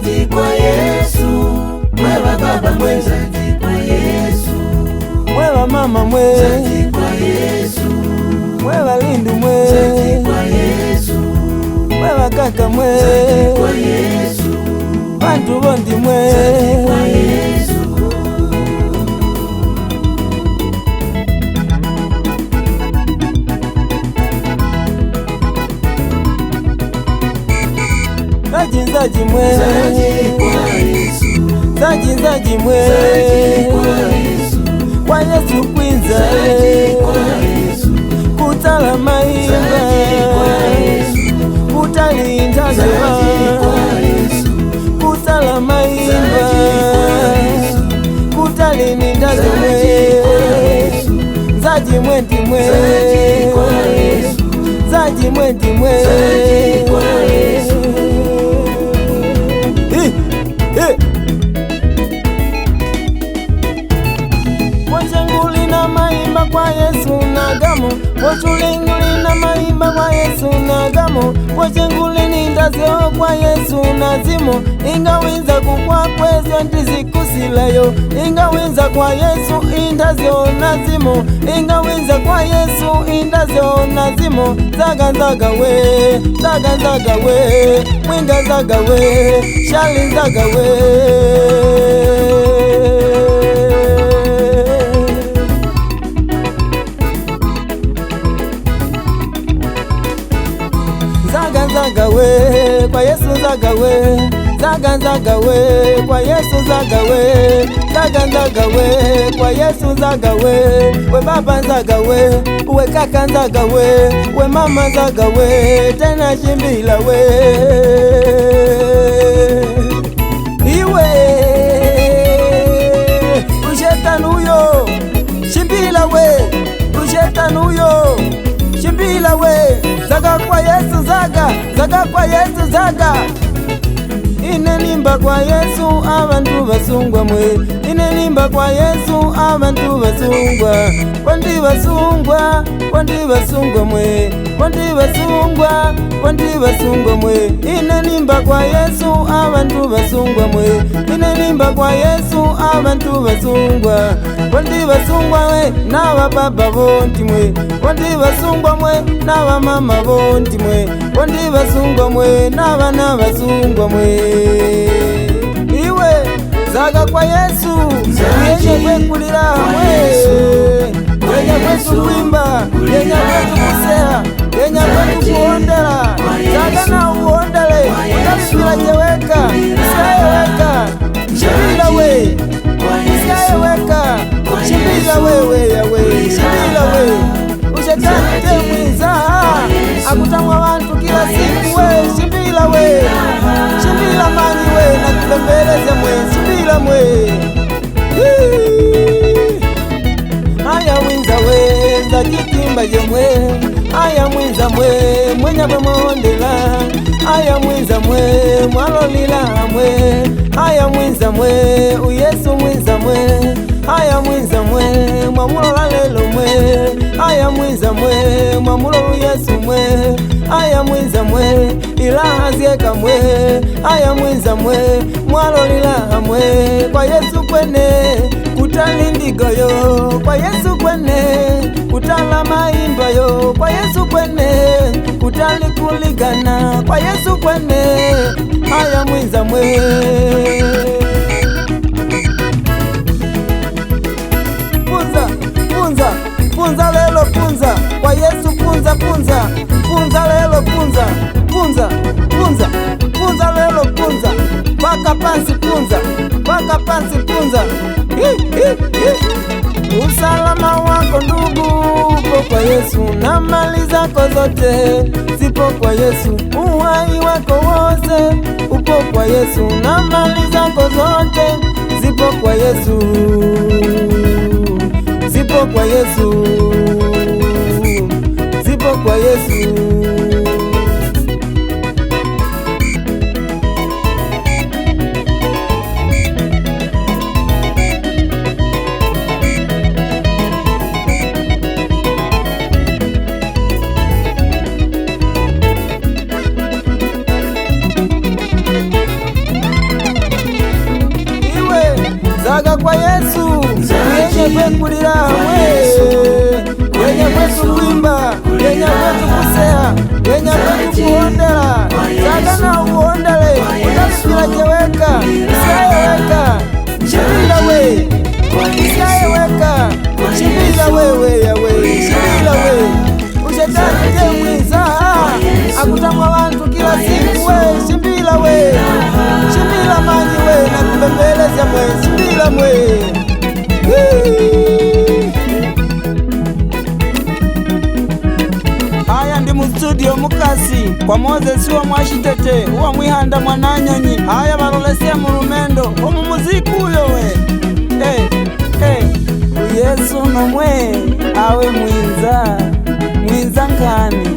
zaji kwa Yesu, mwewa baba mwe zaji kwa Yesu, mwewa mama mwe zaji kwa Yesu, mwewa lindu mwe zaji kwa Yesu, mwewa kaka mwe zaji kwa Yesu, bantu bondi mwe zaji kwa Yesu. Zaji mwe zaji kwa Yesu, zaji mwe zaji kwa Yesu, kwa Yesu kwinza zaji kwa Yesu, kutala maimba zaji kwa Yesu, kutalinda zaji kwa Yesu, kutala maimba kutalininda zaji mwenti mwe zaji kwa Yesu, zaji mwenti mwe zaji kwa Yesu. Wachenguli na maimba kwa Yesu na gamo, wachulinguli na maimba kwa Yesu na gamo, wachenguli ni ndazio kwa Yesu na zimo, ingawinza kukwa kwezo ndizikusilayo, ingawinza kwa Yesu indazio na zimo, ingawinza kwa Yesu indazio na zimo, zaga zaga we, zaga zaga we, mwinga zaga we, shali zaga we. Zaga we, kwa Yesu zaga we, zaga we, kwa Yesu zaga we, zaga we, kwa Yesu zaga we, we baba zaga we, we kaka zaga we, we mama zaga we, tena shimbila we. Iwe ushetani uyo, shimbila we, ushetani uyo, shimbila we. Zaga kwa Yesu zaga, zaga kwa Yesu zaga. Inenimba kwa Yesu abantu basungwa mwe, inenimba kwa Yesu abantu basungwa, kwandi basungwa, kwandi basungwa mwe, kwandi basungwa, kwandi basungwa mwe. Inenimba kwa Yesu abantu basungwa mwe, inenimba kwa Yesu abantu basungwa, kwandi basungwa mwe naba baba bonti mwe, kwandi basungwa mwe naba mama bonti mwe, kwandi basungwa mwe naba basungwa mwe. Iwe zaga kwa Yesu yenye kwekulira mwe, yenye kwetu kuimba, yenye kwetu kusea, yenye kwetu kuondela. Zaga na uondele utabikila jeweka, usayeweka shibila we, usayeweka shibila wewe yawe, shibila we. Ushetani temwiza akutamwa wantu kila siku we, shibila we, shibila manyi we na kibembeleze mwe, shibila mwe. Aya mwinza we, nza kitimba jemwe, aya mwinza mwe, mwenya bwe mwondela, aya mwinza mwe, mwalolila mwe, aya mwinza mwe, uyesu mwinza mwe, aya mwinza mwe, mwamulola lelo mwe, aya mwinza mwe, mwamulola Yesu mwe, aya mwinza mwe, ilaha zyeka mwe, aya mwinza mwe, mwalolila mwe, kwa Yesu kwene kutali ndigoyo, kwa Yesu kwene kutala maimba yo, kwa Yesu kwene kutali kuligana, kwa Yesu kwene aya mwinza mwe. Punza, punza, punza lelo punza, kwa Yesu punza, punza, punza lelo punza, punza, punza, punza lelo punza, paka pansi punza, paka pansi punza. Usalama wako ndugu upo kwa Yesu, na mali zako zote zipo kwa Yesu, uhai wako wose upo kwa Yesu, na mali zako zote zipo kwa Yesu, zipo kwa Yesu, zipo kwa Yesu. kulira mwe yenya kwetu kuimba yenya kwetu kusea yenya kwetu kuhondela sagana uondele utakila jeweka isayeweka shibila we isayeweka shibila wewe yawe shibila we ushetani je mwiza akutamwa wantu kila siku we shibila we shibila manyi we na kubembeleza mwe shibila mwe. Haya ndi mustudio mukasi kwa Moses wa Mwashitete uwa mwihanda mwananyonyi. Haya balolese mu rumendo omu muziki uyo we Yesu nomwe awe mwinza nkani